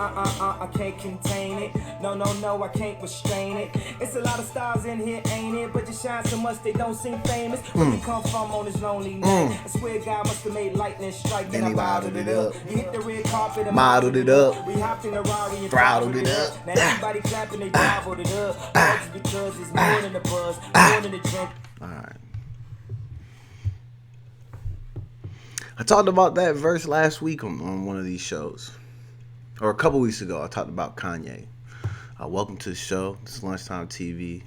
I can't contain it. No, I can't restrain it. It's a lot of stars in here, ain't it? But you shine so much they don't seem famous. Where you come from on this lonely night? I swear God must have made lightning strike. Then I bottled it up. You hit the red carpet and modeled it up. We hopped in a Rari and throttled it up. Now everybody clapping, they gobbled it up. All just because it's more than a buzz, more than a drink. All right. I talked about that verse last week on one of these shows. Or a couple weeks ago, I talked about Kanye. Welcome to the show. This is Lunchtime TV.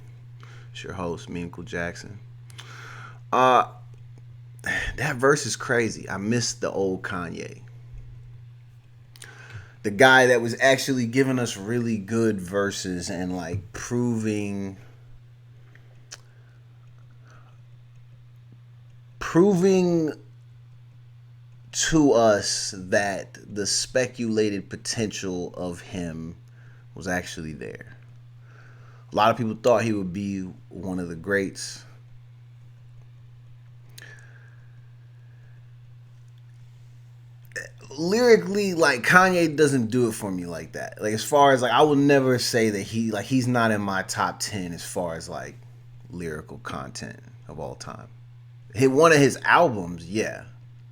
It's your host, me, Uncle Jackson. That verse is crazy. I miss the old Kanye. The guy that was actually giving us really good verses and like proving to us that the speculated potential of him was actually there. A lot of people thought he would be one of the greats. Lyrically, like, Kanye doesn't do it for me like that. Like, as far as, like, I would never say that he's not in my top 10 as far as, like, lyrical content of all time. One of his albums, yeah.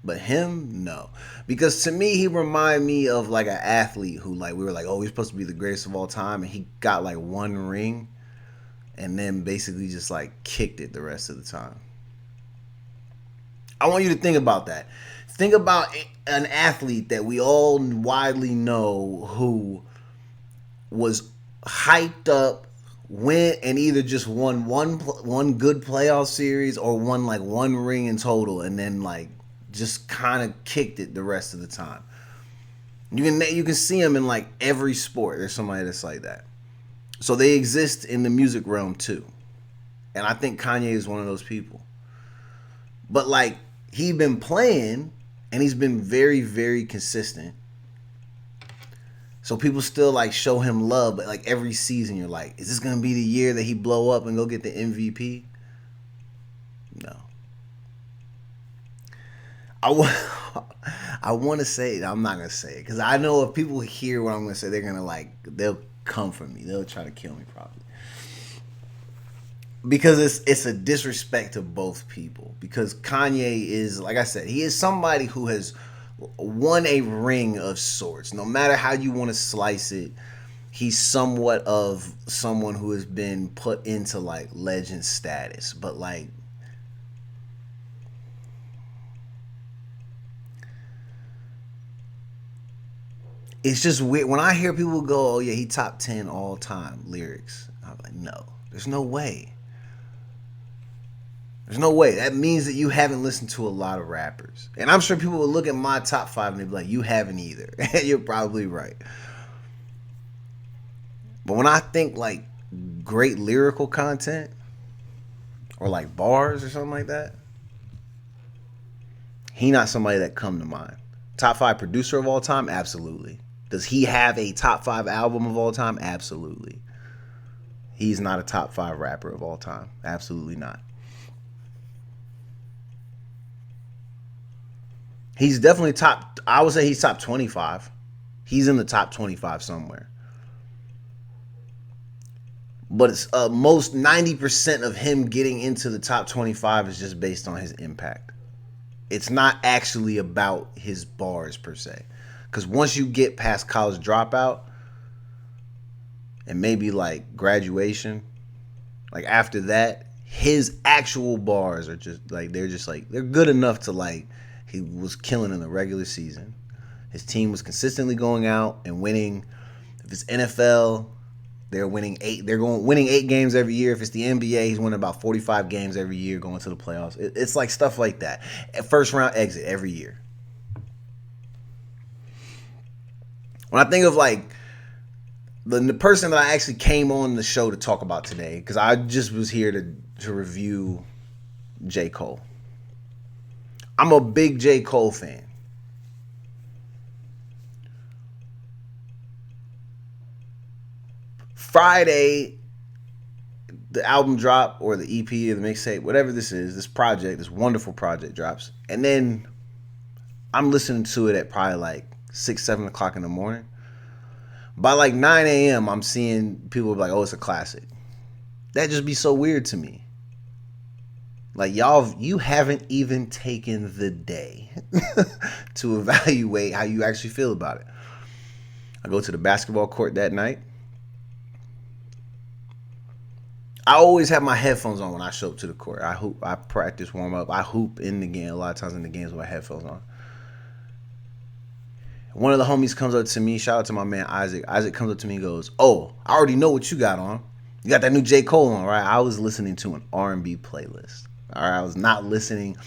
But him, no. Because to me, he reminded me of like an athlete who, like, we were like, oh, he's supposed to be the greatest of all time. And he got like one ring and then basically just like kicked it the rest of the time. I want you to think about that. Think about an athlete that we all widely know who was hyped up, went and either just won one good playoff series or won like one ring in total, and then like just kind of kicked it the rest of the time. You can see them in like every sport. There's somebody that's like that. So they exist in the music realm too. And I think Kanye is one of those people. But like, he's been playing and he's been very, very consistent. So people still like show him love, but like every season you're like, is this going to be the year that he blow up and go get the MVP? No. I want to say it. I'm not going to say it because I know if people hear what I'm going to say, they're going to like, they'll come for me. They'll try to kill me probably. Because it's a disrespect to both people. Because Kanye is, like I said, he is somebody who has won a ring of sorts. No matter how you want to slice it, he's somewhat of someone who has been put into like legend status. But like, it's just weird. When I hear people go, oh yeah, he top 10 all time lyrics. I'm like, no, there's no way. There's no way. That means that you haven't listened to a lot of rappers. And I'm sure people will look at my top 5 and they'll be like, you haven't either. You're probably right. But when I think like great lyrical content or like bars or something like that, he not somebody that come to mind. Top 5 producer of all time? Absolutely. Does he have a top 5 album of all time? Absolutely. He's not a top 5 rapper of all time. Absolutely not. He's definitely top, I would say he's top 25. He's in the top 25 somewhere. But it's most 90% of him getting into the top 25 is just based on his impact. It's not actually about his bars per se. Because once you get past college dropout and maybe like graduation, like after that, his actual bars are just like, they're good enough to like, he was killing in the regular season. His team was consistently going out and winning. If it's NFL, they're winning 8. They're winning 8 games every year. If it's the NBA, he's winning about 45 games every year going to the playoffs. It's like stuff like that. First round exit every year. When I think of like the person that I actually came on the show to talk about today, because I just was here to review J.Cole. I'm a big J.Cole fan. Friday, the album drop or the EP or the mixtape, whatever this is, this project, this wonderful project drops. And then I'm listening to it at probably like 6, 7 o'clock in the morning. By like 9 a.m., I'm seeing people be like, oh, it's a classic. That just be so weird to me. Like, you haven't even taken the day to evaluate how you actually feel about it. I go to the basketball court that night. I always have my headphones on when I show up to the court. I hoop, I practice, warm up. I hoop in the game a lot of times in the games with my headphones on. One of the homies comes up to me. Shout out to my man Isaac. Isaac comes up to me and goes, oh, I already know what you got on. You got that new J.Cole on, right? I was listening to an R&B playlist. All right, I was not listening.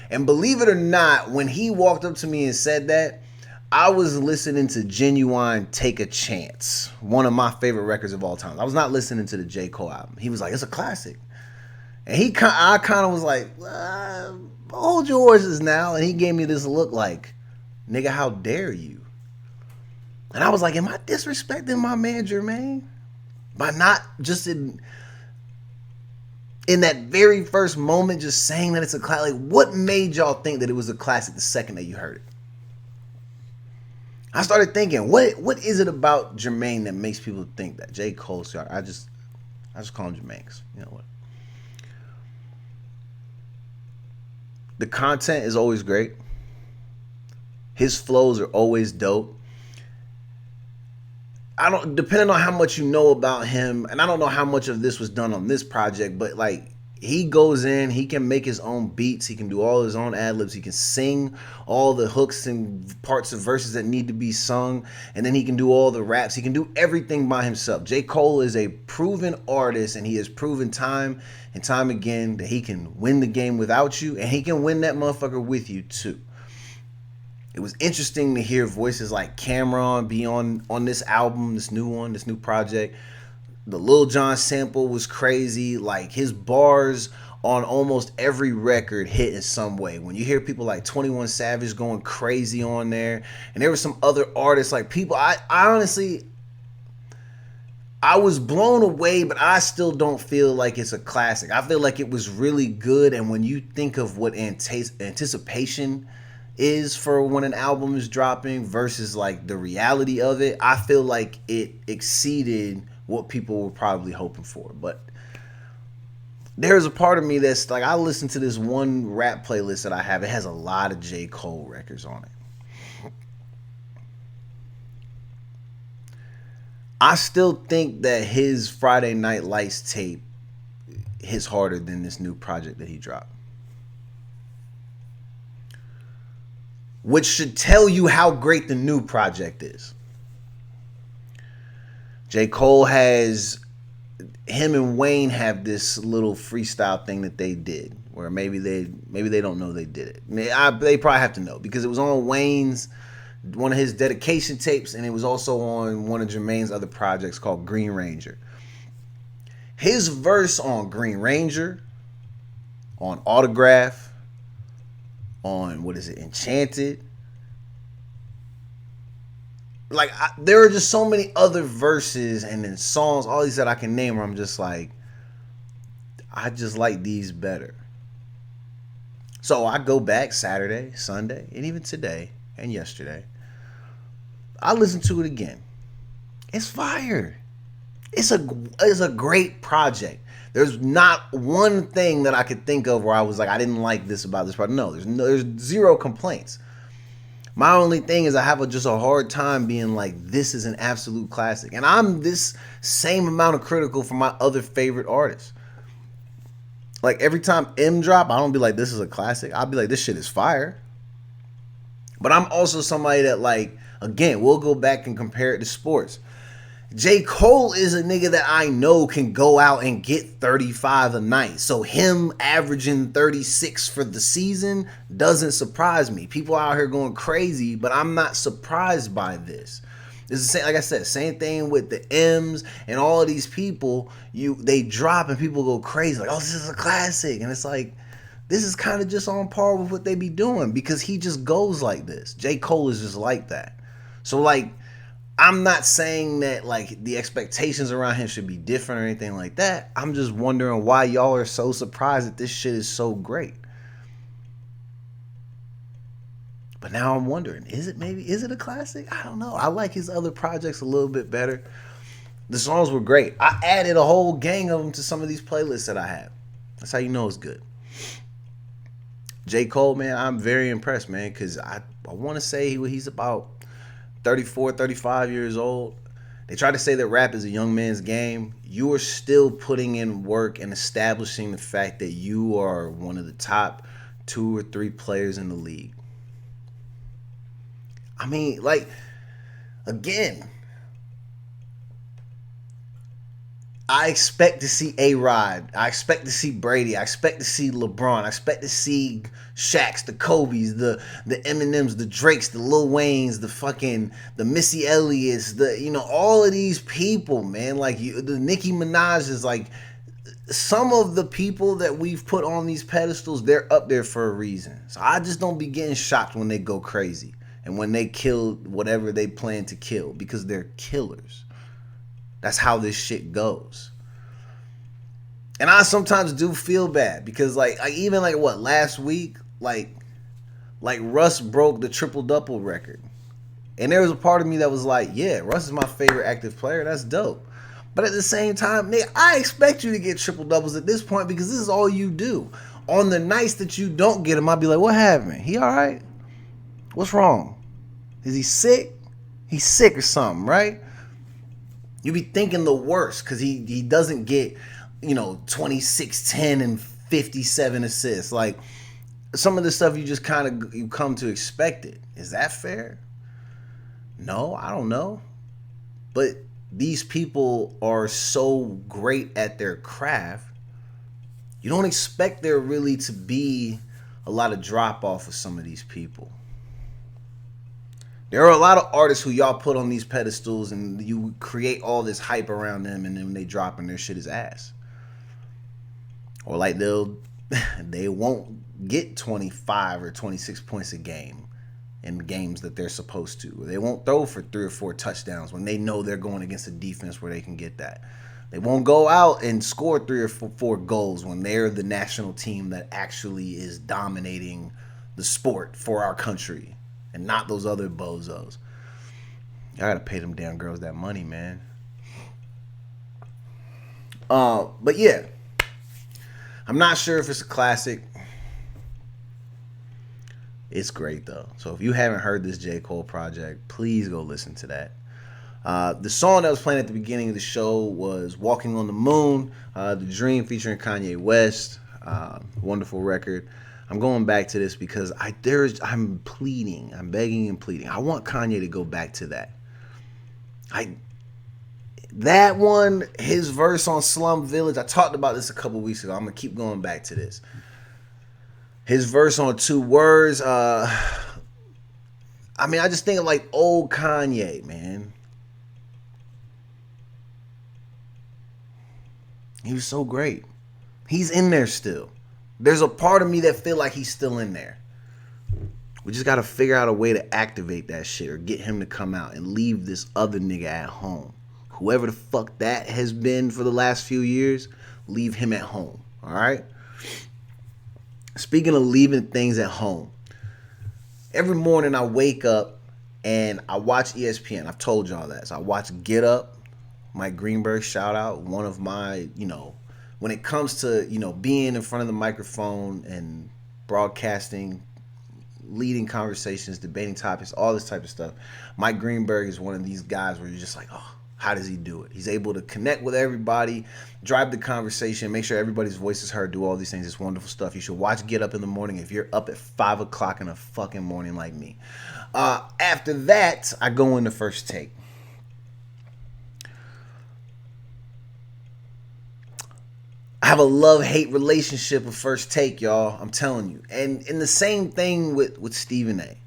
And believe it or not, when he walked up to me and said that, I was listening to Genuine Take a Chance, one of my favorite records of all time. I was not listening to the J. Cole album. He was like, it's a classic. And I kind of was like, hold your horses now. And he gave me this look like, nigga, how dare you? And I was like, am I disrespecting my man Jermaine? By not just in that very first moment just saying that it's a classic. Like, what made y'all think that it was a classic the second that you heard it? I started thinking, what is it about Jermaine that makes people think that? J. Cole, sorry, I just call him Jermaine. You know what? The content is always great. His flows are always dope. Depending on how much you know about him, and I don't know how much of this was done on this project, but like, he goes in, he can make his own beats, he can do all his own ad-libs, he can sing all the hooks and parts of verses that need to be sung, and then he can do all the raps, he can do everything by himself. J. Cole is a proven artist, and he has proven time and time again that he can win the game without you, and he can win that motherfucker with you too. It was interesting to hear voices like Cameron be on this album, this new project. The Lil Jon sample was crazy. Like, his bars on almost every record hit in some way. When you hear people like 21 Savage going crazy on there, and there were some other artists, like people, I honestly, I was blown away, but I still don't feel like it's a classic. I feel like it was really good, and when you think of what anticipation is for when an album is dropping versus like the reality of it, I feel like it exceeded what people were probably hoping for. But there's a part of me that's like, I listen to this one rap playlist that I have. It has a lot of J. Cole records on it. I still think that his Friday Night Lights tape hits harder than this new project that he dropped. Which should tell you how great the new project is. J. Cole has, him and Wayne have this little freestyle thing that they did, where maybe they don't know they did it. They probably have to know, because it was on Wayne's, one of his dedication tapes, and it was also on one of Jermaine's other projects called Green Ranger. His verse on Green Ranger, on Autograph, on, Enchanted. Like, there are just so many other verses and then songs, all these that I can name, where I'm just like, I just like these better. So I go back Saturday, Sunday, and even today and yesterday. I listen to it again. It's fire. It's a great project. There's not one thing that I could think of where I was like, I didn't like this about this project. No, there's zero complaints. My only thing is I have just a hard time being like, this is an absolute classic. And I'm this same amount of critical for my other favorite artists. Like, every time M drop, I don't be like, this is a classic. I'll be like, this shit is fire. But I'm also somebody that, like, again, we'll go back and compare it to sports. J. Cole is a nigga that I know can go out and get 35 a night. So him averaging 36 for the season doesn't surprise me. People out here going crazy, but I'm not surprised by this. It's the same, like I said, same thing with the M's and all of these people. They drop and people go crazy, like, oh, this is a classic. And it's like, this is kind of just on par with what they be doing, because he just goes like this. J. Cole is just like that. So, like, I'm not saying that, like, the expectations around him should be different or anything like that. I'm just wondering why y'all are so surprised that this shit is so great. But now I'm wondering, is it a classic? I don't know. I like his other projects a little bit better. The songs were great. I added a whole gang of them to some of these playlists that I have. That's how you know it's good. J.Cole, man, I'm very impressed, man, because I want to say he's about 34, 35 years old. They try to say that rap is a young man's game. You are still putting in work and establishing the fact that you are one of the top 2 or 3 players in the league. I mean, like, again, I expect to see A-Rod. I expect to see Brady. I expect to see LeBron. I expect to see Shaqs, the Kobe's, the Eminems, the Drakes, the Lil Waynes, the Missy Elliott's, all of these people, man. Like, the Nicki Minaj's, like, some of the people that we've put on these pedestals, they're up there for a reason. So I just don't be getting shocked when they go crazy and when they kill whatever they plan to kill, because they're killers. That's how this shit goes. And I sometimes do feel bad because even last week, like Russ broke the triple-double record. And there was a part of me that was like, yeah, Russ is my favorite active player. That's dope. But at the same time, nigga, I expect you to get triple-doubles at this point because this is all you do. On the nights that you don't get him, I'll be like, what happened? He all right? What's wrong? Is he sick? He's sick or something, right? You be thinking the worst because he doesn't get, 26, 10, and 57 assists. Like, some of the stuff you just you come to expect it. Is that fair? No, I don't know. But these people are so great at their craft, you don't expect there really to be a lot of drop off of some of these people. There are a lot of artists who y'all put on these pedestals and you create all this hype around them, and then when they drop and their shit is ass. Or like they won't get 25 or 26 points a game in games that they're supposed to. Or they won't throw for 3 or 4 touchdowns when they know they're going against a defense where they can get that. They won't go out and score 3 or 4 goals when they're the national team that actually is dominating the sport for our country. And not those other bozos. I gotta pay them damn girls that money, man. But yeah. I'm not sure if it's a classic. It's great, though. So if you haven't heard this J. Cole project, please go listen to that. The song that was playing at the beginning of the show was Walking on the Moon, The Dream featuring Kanye West. Wonderful record. I'm going back to this because I'm pleading. I'm begging and pleading. I want Kanye to go back to that. That one, his verse on Slum Village, I talked about this a couple weeks ago. I'm going to keep going back to this. His verse on 2 Words, I just think of like old Kanye, man. He was so great. He's in there still. There's a part of me that feel like he's still in there. We just got to figure out a way to activate that shit or get him to come out and leave this other nigga at home. Whoever the fuck that has been for the last few years, leave him at home. All right? Speaking of leaving things at home, every morning I wake up and I watch ESPN. I've told y'all that. So I watch Get Up, Mike Greenberg, shout out, one of my, when it comes to, being in front of the microphone and broadcasting, leading conversations, debating topics, all this type of stuff, Mike Greenberg is one of these guys where you're just like, oh, how does he do it? He's able to connect with everybody, drive the conversation, make sure everybody's voice is heard, do all these things. It's wonderful stuff. You should watch Get Up in the morning if you're up at 5 o'clock in the fucking morning like me. After that, I go into First Take. I have a love-hate relationship with First Take, y'all. I'm telling you. And the same thing with Stephen A.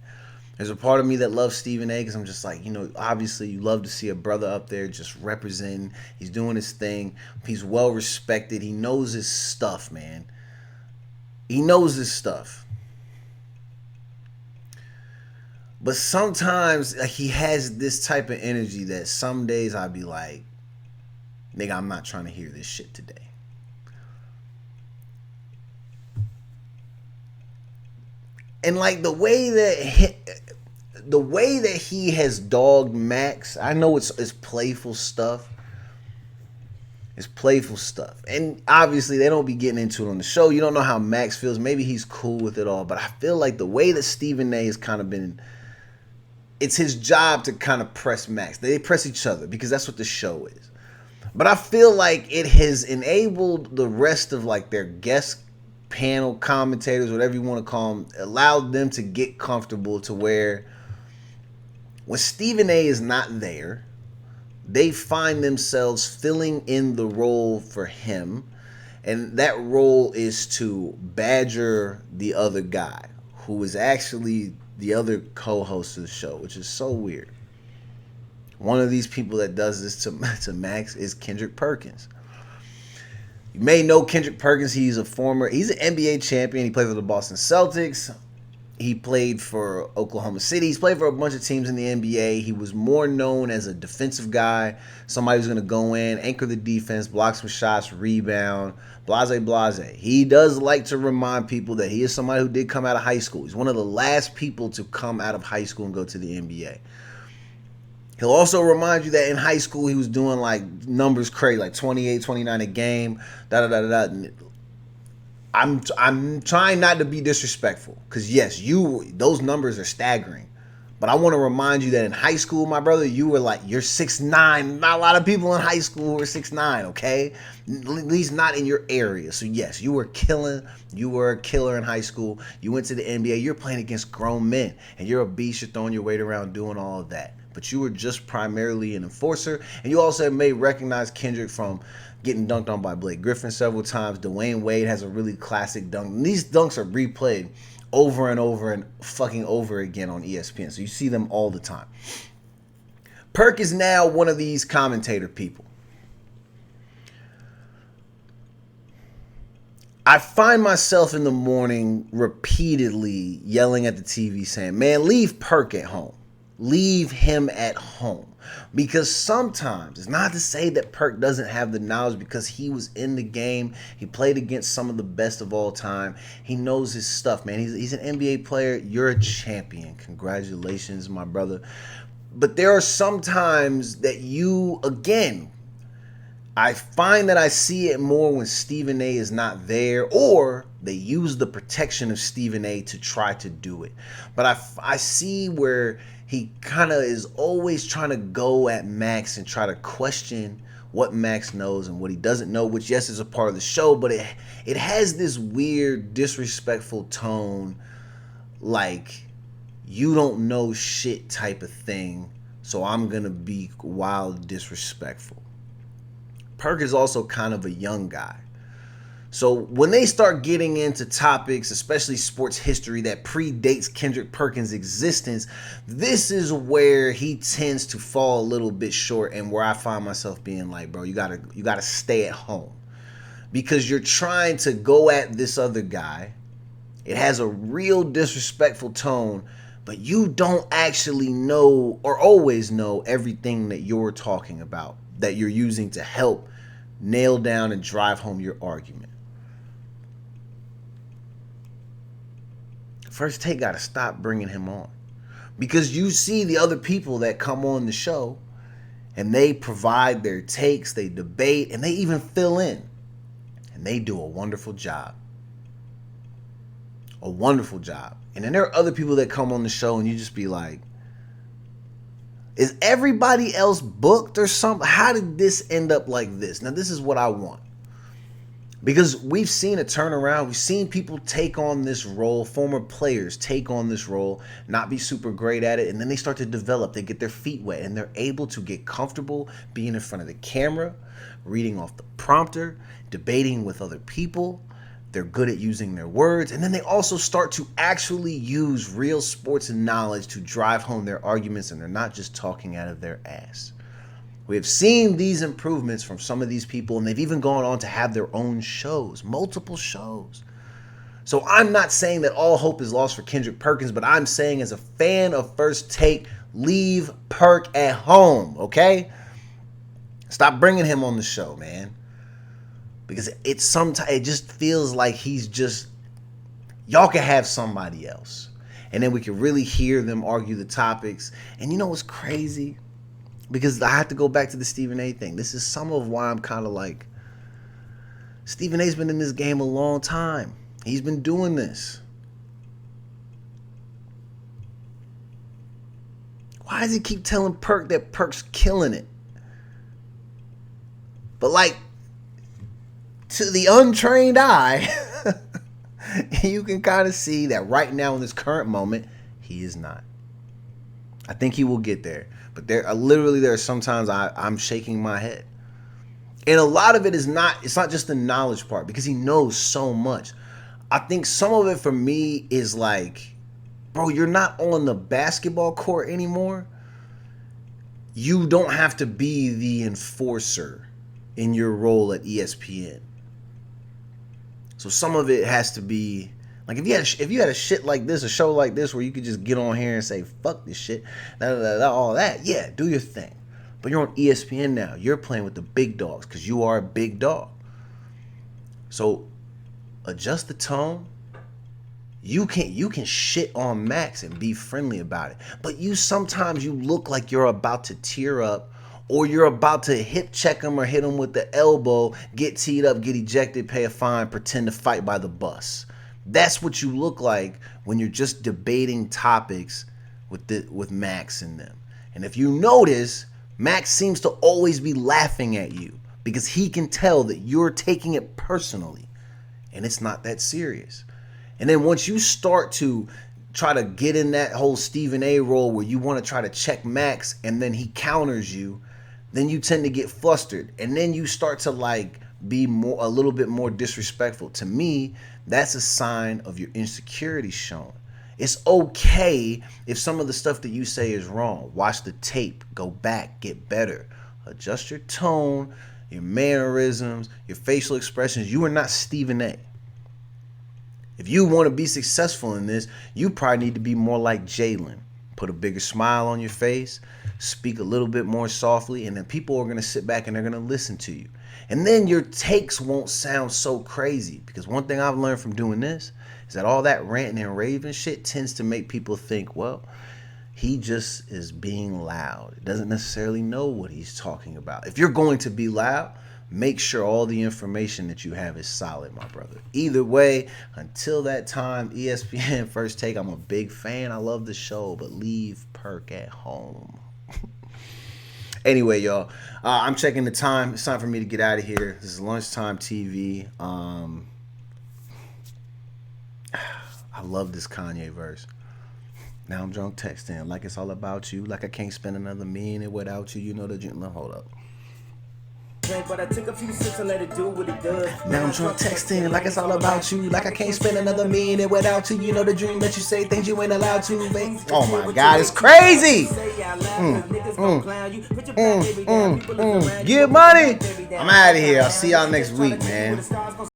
There's a part of me that loves Stephen A because I'm just like, obviously you love to see a brother up there just representing. He's doing his thing. He's well respected. He knows his stuff, man. He knows his stuff. But sometimes he has this type of energy that some days I'd be like, nigga, I'm not trying to hear this shit today. And like the way that he has dogged Max, I know it's playful stuff. It's playful stuff. And obviously they don't be getting into it on the show. You don't know how Max feels. Maybe he's cool with it all. But I feel like the way that Stephen A has kind of been, it's his job to kind of press Max. They press each other because that's what the show is. But I feel like it has enabled the rest of like their guest panel commentators, whatever you want to call them, allowed them to get comfortable to where when Stephen A is not there, they find themselves filling in the role for him. And that role is to badger the other guy, who is actually the other co-host of the show, which is so weird. One of these people that does this to Max is Kendrick Perkins. You may know Kendrick Perkins. He's an NBA champion. He played for the Boston Celtics. He played for Oklahoma City. He's played for a bunch of teams in the NBA. He was more known as a defensive guy, somebody who's going to go in, anchor the defense, block some shots, rebound, blase. He does like to remind people that he is somebody who did come out of high school. He's one of the last people to come out of high school and go to the NBA. He'll also remind you that in high school he was doing like numbers crazy, like 28, 29 a game, I'm trying not to be disrespectful because, yes, those numbers are staggering. But I want to remind you that in high school, my brother, you were like, you're 6'9". Not a lot of people in high school were 6'9", okay? At least not in your area. So, yes, you were killing. You were a killer in high school. You went to the NBA. You're playing against grown men. And you're a beast. You're throwing your weight around doing all of that. But you were just primarily an enforcer. And you also may recognize Kendrick from getting dunked on by Blake Griffin several times. Dwayne Wade has a really classic dunk. And these dunks are replayed over and over and fucking over again on ESPN. So you see them all the time. Perk is now one of these commentator people. I find myself in the morning repeatedly yelling at the TV saying, man, leave Perk at home. Leave him at home. Because sometimes, it's not to say that Perk doesn't have the knowledge because he was in the game. He played against some of the best of all time. He knows his stuff, man. He's an NBA player. You're a champion. Congratulations, my brother. But there are some times that I find that I see it more when Stephen A is not there, or they use the protection of Stephen A to try to do it. But I see where he kind of is always trying to go at Max and try to question what Max knows and what he doesn't know, which, yes, is a part of the show, but it has this weird, disrespectful tone, like, you don't know shit type of thing, so I'm going to be wild disrespectful. Perk is also kind of a young guy. So when they start getting into topics, especially sports history that predates Kendrick Perkins' existence, this is where he tends to fall a little bit short, and where I find myself being like, bro, you gotta stay at home. Because you're trying to go at this other guy. It has a real disrespectful tone, but you don't actually know or always know everything that you're talking about, that you're using to help nail down and drive home your argument. First Take got to stop bringing him on, because you see the other people that come on the show and they provide their takes, they debate, and they even fill in, and they do a wonderful job. A wonderful job. And then there are other people that come on the show and you just be like, is everybody else booked or something? How did this end up like this? Now, this is what I want. Because we've seen a turnaround. We've seen people take on this role, former players take on this role, not be super great at it, and then they start to develop. They get their feet wet, and they're able to get comfortable being in front of the camera, reading off the prompter, debating with other people. They're good at using their words, and then they also start to actually use real sports knowledge to drive home their arguments, and they're not just talking out of their ass. We have seen these improvements from some of these people, and they've even gone on to have their own shows, multiple shows. So I'm not saying that all hope is lost for Kendrick Perkins, but I'm saying as a fan of First Take, leave Perk at home, okay? Stop bringing him on the show, man. Because it just feels like he's just, y'all can have somebody else. and then we can really hear them argue the topics. And you know what's crazy? Because I have to go back to the Stephen A thing. This is some of why I'm kind of like, Stephen A's been in this game a long time. He's been doing this. Why does he keep telling Perk that Perk's killing it? But like, to the untrained eye, you can kind of see that right now in this current moment, he is not. I think he will get there. But there are sometimes I'm shaking my head. And a lot of it it's not just the knowledge part, because he knows so much. I think some of it for me is like, bro, you're not on the basketball court anymore. You don't have to be the enforcer in your role at ESPN. So some of it has to be like, if you had a shit like this, a show like this, where you could just get on here and say fuck this shit, all that, yeah, do your thing. But you're on ESPN now. You're playing with the big dogs because you are a big dog. So adjust the tone. You can shit on Max and be friendly about it. But sometimes you look like you're about to tear up, or you're about to hip check him or hit him with the elbow, get teed up, get ejected, pay a fine, pretend to fight by the bus. That's what you look like when you're just debating topics with Max and them. And if you notice, Max seems to always be laughing at you because he can tell that you're taking it personally and it's not that serious. And then once you start to try to get in that whole Stephen A role where you want to try to check Max and then he counters you, then you tend to get flustered. And then you start to like be a little bit more disrespectful. To me, that's a sign of your insecurity showing. It's okay if some of the stuff that you say is wrong. Watch the tape, go back, get better. Adjust your tone, your mannerisms, your facial expressions. You are not Stephen A. If you want to be successful in this, you probably need to be more like Jalen. Put a bigger smile on your face, speak a little bit more softly, and then people are going to sit back and they're going to listen to you. And then your takes won't sound so crazy, because one thing I've learned from doing this is that all that ranting and raving shit tends to make people think, well, he just is being loud. It doesn't necessarily know what he's talking about. If you're going to be loud, make sure all the information that you have is solid, my brother. Either way, until that time, ESPN First Take, I'm a big fan. I love the show, but leave Perk at home. Anyway, y'all, I'm checking the time. It's time for me to get out of here. This is Lunchtime TV. I love this Kanye verse. Now I'm drunk texting like it's all about you, like I can't spend another minute without you. You know the drink. Hold up. But I took a few sips and let it do what it does. Now I'm drunk texting like it's all about you, like I can't spend another minute without you. You know the dream that you say things you ain't allowed to, babe. Oh my God, it's crazy. Get money. I'm out of here. I'll see y'all next week, man.